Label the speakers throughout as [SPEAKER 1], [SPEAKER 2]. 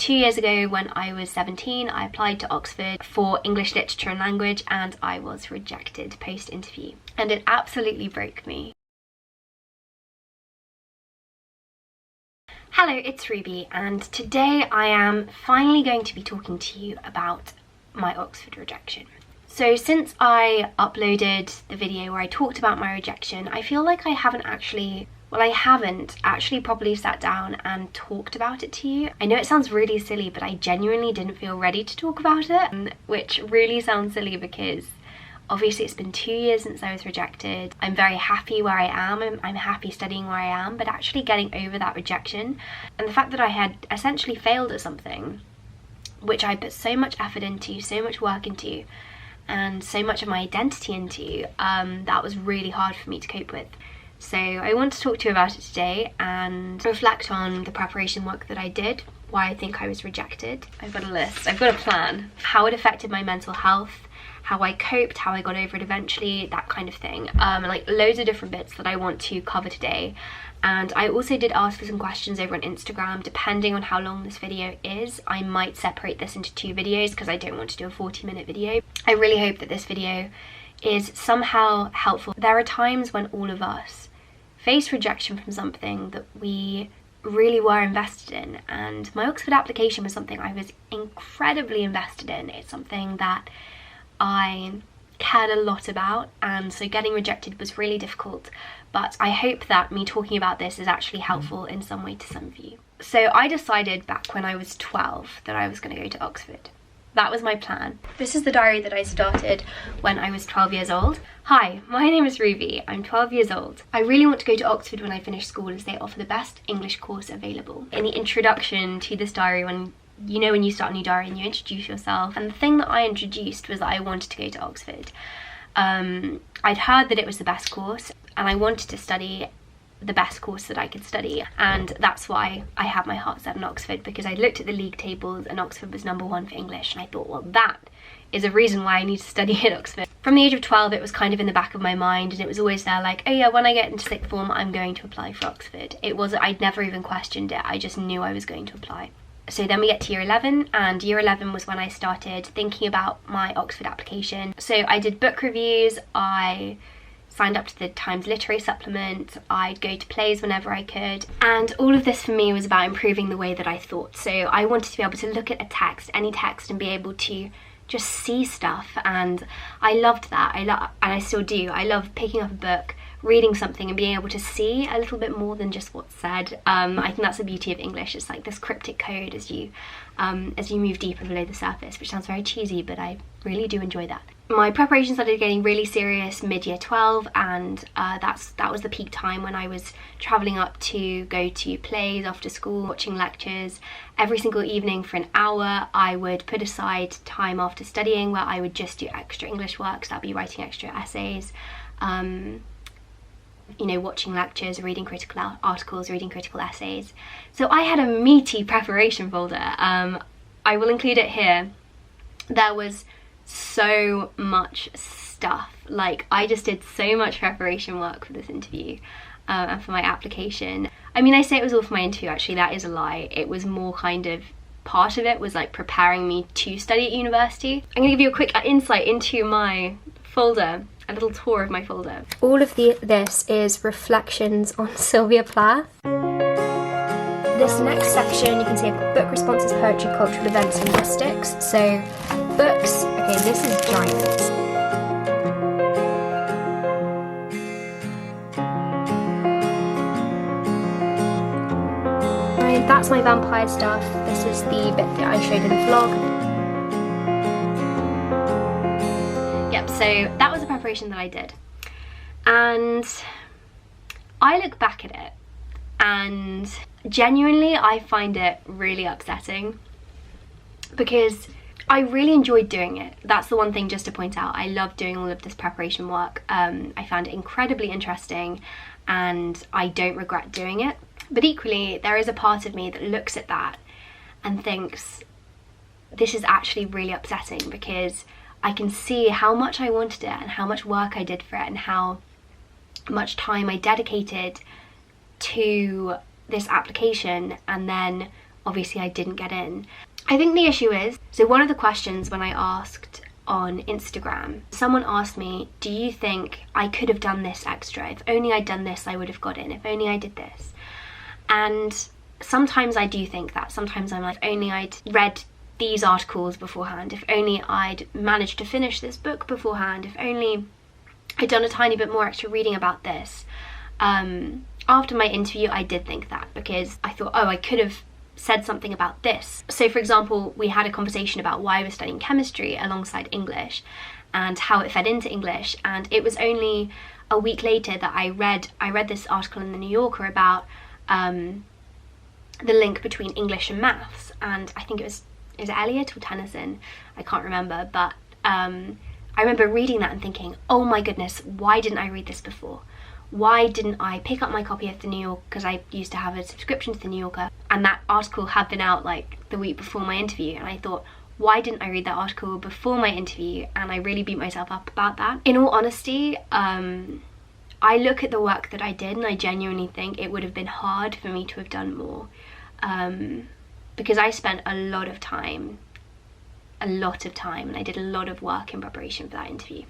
[SPEAKER 1] 2 years ago, when I was 17, I applied to Oxford for English Literature and Language, and I was rejected post-interview. And it absolutely broke me. Hello, it's Ruby, and today I am finally going to be talking to you about my Oxford rejection. So since I uploaded the video where I talked about my rejection, I feel like I haven't actually properly sat down and talked about it to you. I know it sounds really silly, but I genuinely didn't feel ready to talk about it, which really sounds silly because obviously it's been 2 years since I was rejected. I'm very happy where I am, I'm happy studying where I am, but actually getting over that rejection and the fact that I had essentially failed at something which I put so much effort into, so much work into, and so much of my identity into, that was really hard for me to cope with. So I want to talk to you about it today and reflect on the preparation work that I did, why I think I was rejected. I've got a list, I've got a plan, how it affected my mental health, how I coped, how I got over it eventually, that kind of thing. Like loads of different bits that I want to cover today. And I also did ask for some questions over on Instagram. Depending on how long this video is, I might separate this into 2 videos because I don't want to do a 40-minute video. I really hope that this video is somehow helpful. There are times when all of us face rejection from something that we really were invested in, and my Oxford application was something I was incredibly invested in. It's something that I cared a lot about, and so getting rejected was really difficult, but I hope that me talking about this is actually helpful in some way to some of you. So I decided back when I was 12 that I was going to go to Oxford. That was my plan. This is the diary that I started when I was 12 years old. Hi, my name is Ruby. I'm 12 years old. I really want to go to Oxford when I finish school as they offer the best English course available. In the introduction to this diary, when you start a new diary and you introduce yourself, and the thing that I introduced was that I wanted to go to Oxford. I'd heard that it was the best course and I wanted to study the best course that I could study, and that's why I had my heart set on Oxford, because I looked at the league tables and Oxford was #1 for English, and I thought, well, that is a reason why I need to study at Oxford. From the age of 12 it was kind of in the back of my mind, and it was always there, like, oh yeah, when I get into 6th form I'm going to apply for Oxford. I'd never even questioned it, I just knew I was going to apply. So then we get to year 11, and year 11 was when I started thinking about my Oxford application. So I did book reviews, I signed up to the Times Literary Supplement, I'd go to plays whenever I could, and all of this for me was about improving the way that I thought. So I wanted to be able to look at a text, any text, and be able to just see stuff, and I loved that. And I still do. I love picking up a book, reading something and being able to see a little bit more than just what's said. I think that's the beauty of English. It's like this cryptic code as you move deeper below the surface, which sounds very cheesy, but I really do enjoy that. My preparation started getting really serious mid-year 12, and that was the peak time when I was travelling up to go to plays after school, watching lectures. Every single evening for an hour I would put aside time after studying where I would just do extra English work, so that'd be writing extra essays, watching lectures, reading critical articles, reading critical essays. So I had a meaty preparation folder. I will include it here. There was so much stuff. Like, I just did so much preparation work for this interview and for my application. I mean, I say it was all for my interview, actually that is a lie. It was more kind of, part of it was like preparing me to study at university. I'm gonna give you a quick insight into my folder, a little tour of my folder. All of this is reflections on Sylvia Plath. This next section, you can see I've got book responses, poetry, cultural events, and linguistics. So books, okay, this is giant. And that's my vampire stuff. This is the bit that I showed in the vlog. Yep, so that was the preparation that I did. And I look back at it and genuinely I find it really upsetting because I really enjoyed doing it. That's the one thing just to point out. I loved doing all of this preparation work. I found it incredibly interesting and I don't regret doing it. But equally, there is a part of me that looks at that and thinks, this is actually really upsetting because I can see how much I wanted it and how much work I did for it and how much time I dedicated to this application, and then obviously I didn't get in. I think the issue is, so one of the questions when I asked on Instagram, someone asked me, do you think I could have done this extra? If only I'd done this, I would have got in. If only I did this. And sometimes I do think that. Sometimes I'm like, if only I'd read these articles beforehand. If only I'd managed to finish this book beforehand. If only I'd done a tiny bit more extra reading about this. After my interview, I did think that, because I thought, oh, I could have said something about this. So for example, we had a conversation about why I was studying chemistry alongside English and how it fed into English, and it was only a week later that I read this article in the New Yorker about the link between English and maths, and I think is it Eliot or Tennyson? I can't remember, but I remember reading that and thinking, oh my goodness, why didn't I read this before? Why didn't I pick up my copy of the New Yorker, because I used to have a subscription to the New Yorker, and that article had been out like the week before my interview, and I thought, why didn't I read that article before my interview? And I really beat myself up about that. In all honesty, I look at the work that I did and I genuinely think it would have been hard for me to have done more, because I spent a lot of time, and I did a lot of work in preparation for that interview.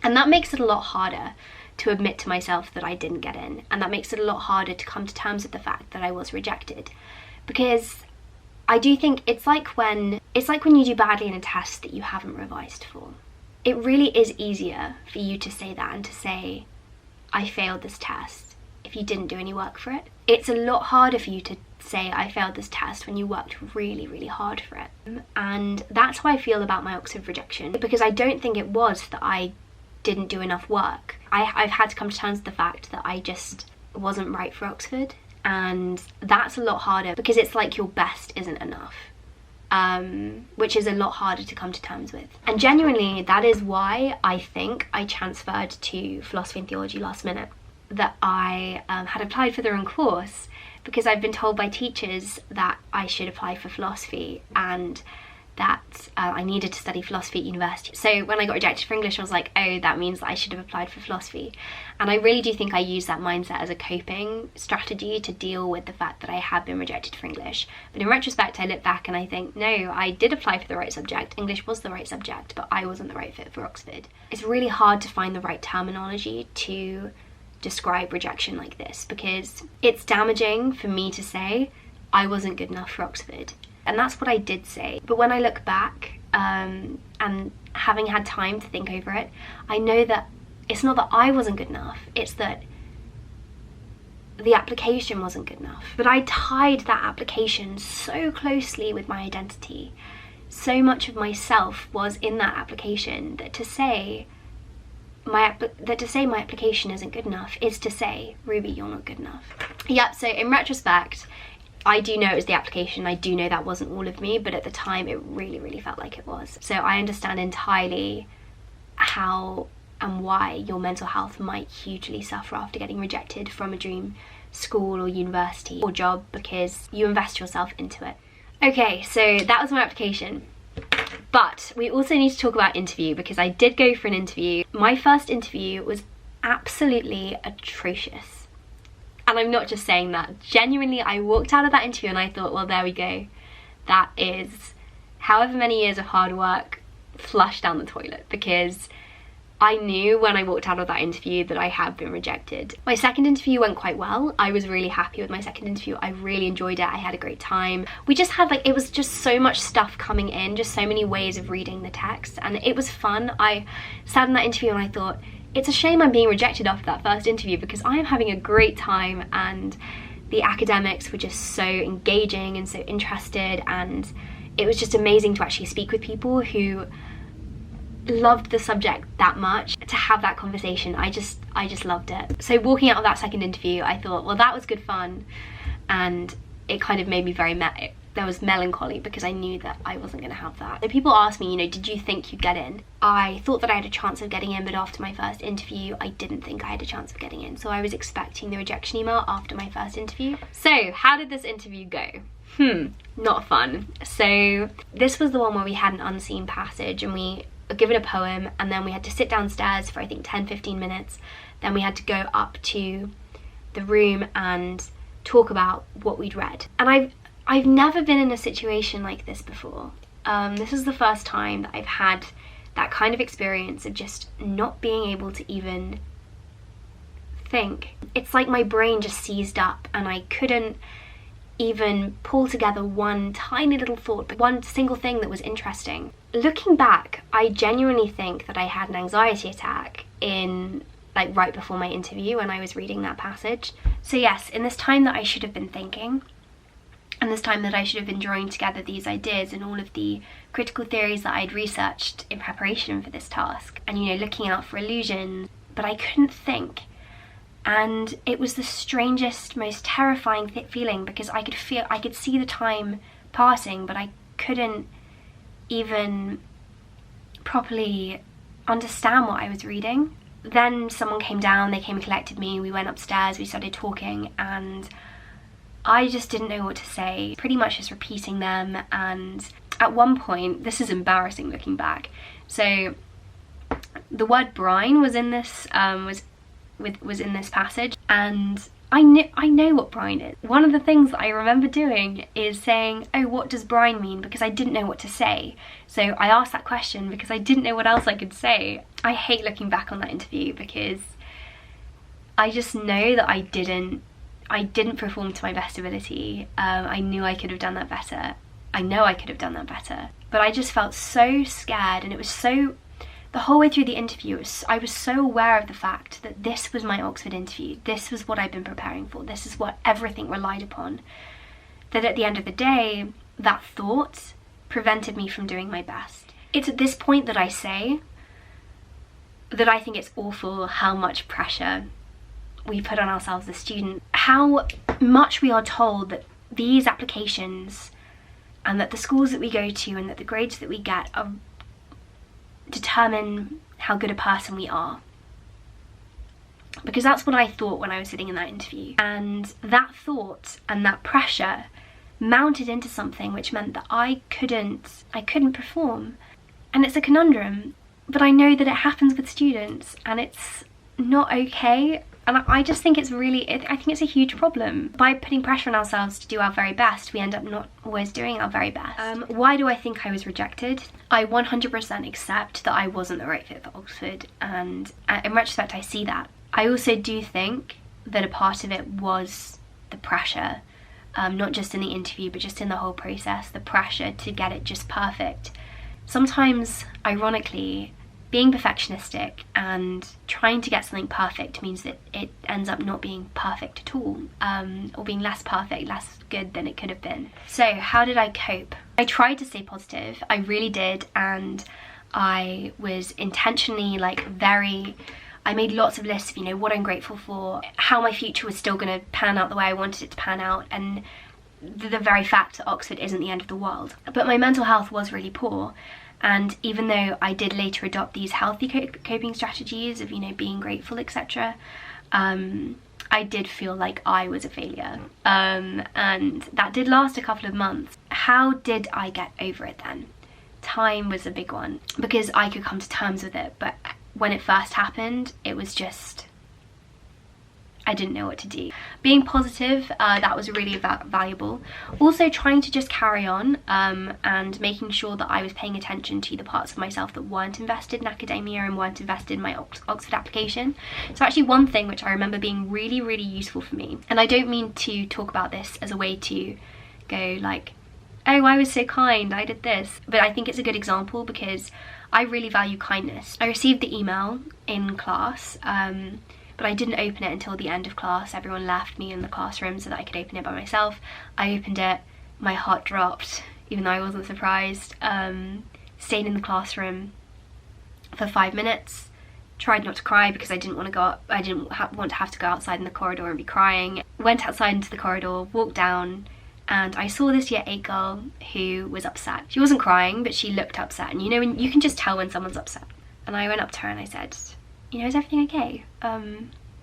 [SPEAKER 1] And that makes it a lot harder to admit to myself that I didn't get in, and that makes it a lot harder to come to terms with the fact that I was rejected, because I do think it's like when you do badly in a test that you haven't revised for. It really is easier for you to say that and to say, I failed this test, if you didn't do any work for it. It's a lot harder for you to say I failed this test when you worked really, really hard for it. And that's how I feel about my Oxford rejection, because I don't think it was that I didn't do enough work. I've had to come to terms with the fact that I just wasn't right for Oxford, and that's a lot harder because it's like your best isn't enough, which is a lot harder to come to terms with. And genuinely, that is why I think I transferred to philosophy and theology last minute, that I had applied for the wrong course, because I've been told by teachers that I should apply for philosophy and that I needed to study philosophy at university. So when I got rejected for English, I was like, oh, that means that I should have applied for philosophy. And I really do think I used that mindset as a coping strategy to deal with the fact that I had been rejected for English. But in retrospect, I look back and I think, no, I did apply for the right subject. English was the right subject, but I wasn't the right fit for Oxford. It's really hard to find the right terminology to describe rejection like this, because it's damaging for me to say I wasn't good enough for Oxford. And that's what I did say. But when I look back, and having had time to think over it, I know that it's not that I wasn't good enough, it's that the application wasn't good enough. But I tied that application so closely with my identity. So much of myself was in that application that to say my application isn't good enough is to say, Ruby, you're not good enough. Yep, so in retrospect, I do know it was the application, I do know that wasn't all of me, but at the time it really, really felt like it was. So I understand entirely how and why your mental health might hugely suffer after getting rejected from a dream school or university or job, because you invest yourself into it. Okay, so that was my application. But we also need to talk about interview, because I did go for an interview. My first interview was absolutely atrocious. And I'm not just saying that. Genuinely, I walked out of that interview and I thought, well, there we go. That is however many years of hard work flushed down the toilet, because I knew when I walked out of that interview that I had been rejected. My second interview went quite well. I was really happy with my second interview. I really enjoyed it. I had a great time. We just had it was just so much stuff coming in, just so many ways of reading the text, and it was fun. I sat in that interview and I thought, it's a shame I'm being rejected after that first interview, because I am having a great time and the academics were just so engaging and so interested, and it was just amazing to actually speak with people who loved the subject that much, to have that conversation. I just loved it. So walking out of that second interview, I thought, well, that was good fun, and it kind of made me very there was melancholy, because I knew that I wasn't going to have that. So people asked me, did you think you'd get in? I thought that I had a chance of getting in, but after my first interview, I didn't think I had a chance of getting in. So I was expecting the rejection email after my first interview. So how did this interview go? Not fun. So this was the one where we had an unseen passage, and we were given a poem, and then we had to sit downstairs for I think 10-15 minutes. Then we had to go up to the room and talk about what we'd read. And I've never been in a situation like this before. This is the first time that I've had that kind of experience of just not being able to even think. It's like my brain just seized up and I couldn't even pull together one tiny little thought, but one single thing that was interesting. Looking back, I genuinely think that I had an anxiety attack right before my interview when I was reading that passage. So yes, in this time that I should have been thinking, and this time that I should have been drawing together these ideas and all of the critical theories that I'd researched in preparation for this task, and looking out for illusions, but I couldn't think. And it was the strangest, most terrifying feeling, because I could see the time passing, but I couldn't even properly understand what I was reading. Then someone came down, they came and collected me, we went upstairs, we started talking, and I just didn't know what to say, pretty much just repeating them. And at one point, this is embarrassing looking back, so the word brine was in this was in this passage, and I know what brine is. One of the things that I remember doing is saying, oh, what does brine mean? Because I didn't know what to say. So I asked that question because I didn't know what else I could say. I hate looking back on that interview because I just know that I didn't perform to my best ability. I knew I could have done that better. I know I could have done that better. But I just felt so scared, and it was so... The whole way through the interview, I was so aware of the fact that this was my Oxford interview. This was what I'd been preparing for. This is what everything relied upon. That at the end of the day, that thought prevented me from doing my best. It's at this point that I say that I think it's awful how much pressure we put on ourselves as students. How much we are told that these applications and that the schools that we go to and that the grades that we get are determine how good a person we are. Because that's what I thought when I was sitting in that interview. And that thought and that pressure mounted into something which meant that I couldn't perform. And it's a conundrum, but I know that it happens with students and it's not okay. And I just think it's really, I think it's a huge problem. By putting pressure on ourselves to do our very best, we end up not always doing our very best. Why do I think I was rejected? I 100% accept that I wasn't the right fit for Oxford, and in retrospect I see that. I also do think that a part of it was the pressure, not just in the interview but just in the whole process, the pressure to get it just perfect. Sometimes, ironically, being perfectionistic and trying to get something perfect means that it ends up not being perfect at all, or being less perfect, less good than it could have been. So how did I cope? I tried to stay positive, I really did, and I was intentionally I made lots of lists of what I'm grateful for, how my future was still going to pan out the way I wanted it to pan out, and the very fact that Oxford isn't the end of the world. But my mental health was really poor. And even though I did later adopt these healthy coping strategies of, being grateful, etc., I did feel like I was a failure. And that did last a couple of months. How did I get over it then? Time was a big one, because I could come to terms with it. But when it first happened, it was just... I didn't know what to do. Being positive, that was really valuable. Also trying to just carry on and making sure that I was paying attention to the parts of myself that weren't invested in academia and weren't invested in my Oxford application. So actually one thing which I remember being really, really useful for me, and I don't mean to talk about this as a way to go like, oh, I was so kind, I did this, but I think it's a good example because I really value kindness. I received the email in class, but I didn't open it until the end of class. Everyone left me in the classroom so that I could open it by myself. I opened it, my heart dropped, even though I wasn't surprised. Stayed in the classroom for 5 minutes. Tried not to cry because I didn't want to go up. I didn't want to have to go outside in the corridor and be crying. Went outside into the corridor, walked down, and I saw this year 8 girl who was upset. She wasn't crying, but she looked upset, and when you can just tell when someone's upset. And I went up to her and I said, is everything okay?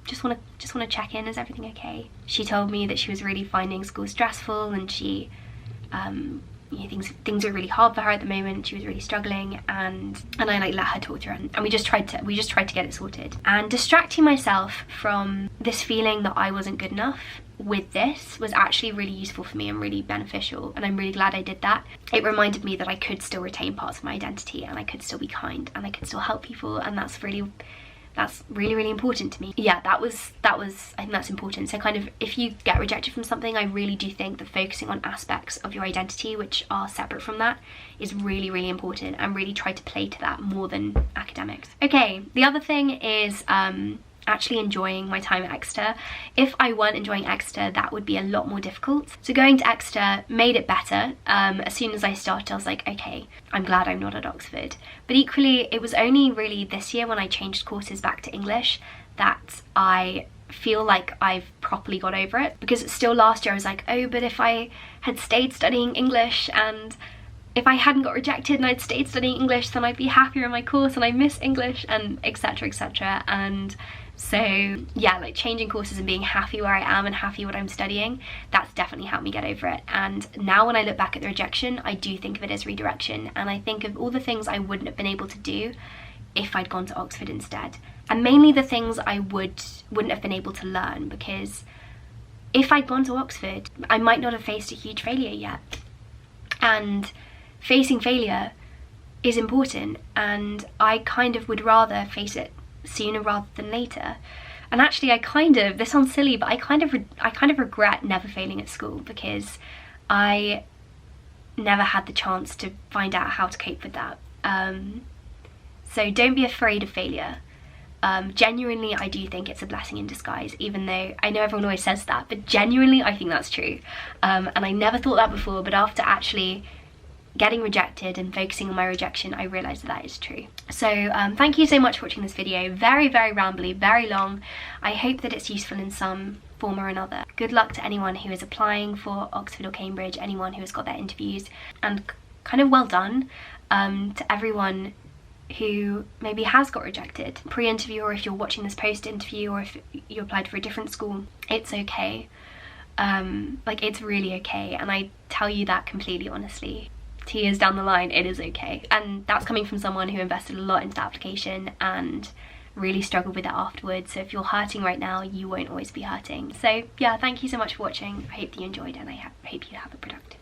[SPEAKER 1] Just want to check in, is everything okay? She told me that she was really finding school stressful, and she, things are really hard for her at the moment. She was really struggling, and I let her talk to her, and we just tried to get it sorted. And distracting myself from this feeling that I wasn't good enough with this was actually really useful for me and really beneficial, and I'm really glad I did that. It reminded me that I could still retain parts of my identity, and I could still be kind, and I could still help people, and that's really important to me. Yeah, that was I think that's important. So kind of, if you get rejected from something, I really do think that focusing on aspects of your identity which are separate from that is really important, and really try to play to that more than academics. Okay, the other thing is actually enjoying my time at Exeter. If I weren't enjoying Exeter, that would be a lot more difficult. So going to Exeter made it better. As soon as I started, I was like, okay, I'm glad I'm not at Oxford. But equally, it was only really this year when I changed courses back to English that I feel like I've properly got over it. Because still last year I was like, oh, but if I had stayed studying English, and if I hadn't got rejected and I'd stayed studying English, then I'd be happier in my course, and I miss English, and etc, etc. And so yeah, like changing courses and being happy where I am and happy what I'm studying, that's definitely helped me get over it. And now when I look back at the rejection, I do think of it as redirection, and I think of all the things I wouldn't have been able to do if I'd gone to Oxford instead, and mainly the things I wouldn't have been able to learn, because if I'd gone to Oxford, I might not have faced a huge failure yet, and facing failure is important, and I kind of would rather face it sooner rather than later. And actually, this sounds silly, but I kind of regret never failing at school, because I never had the chance to find out how to cope with that. So don't be afraid of failure. Genuinely, I do think it's a blessing in disguise, even though I know everyone always says that, but genuinely I think that's true. And I never thought that before, but after actually getting rejected and focusing on my rejection, I realised that is true. So thank you so much for watching this video. Very rambly, very long. I hope that it's useful in some form or another. Good luck to anyone who is applying for Oxford or Cambridge, anyone who has got their interviews, and kind of well done to everyone who maybe has got rejected pre-interview, or if you're watching this post-interview, or if you applied for a different school. It's okay. Like, it's really okay, and I tell you that completely honestly. Years down the line, it is okay, and that's coming from someone who invested a lot into the application and really struggled with it afterwards. So if you're hurting right now, you won't always be hurting. So yeah, thank you so much for watching. I hope you enjoyed, and I hope you have a productive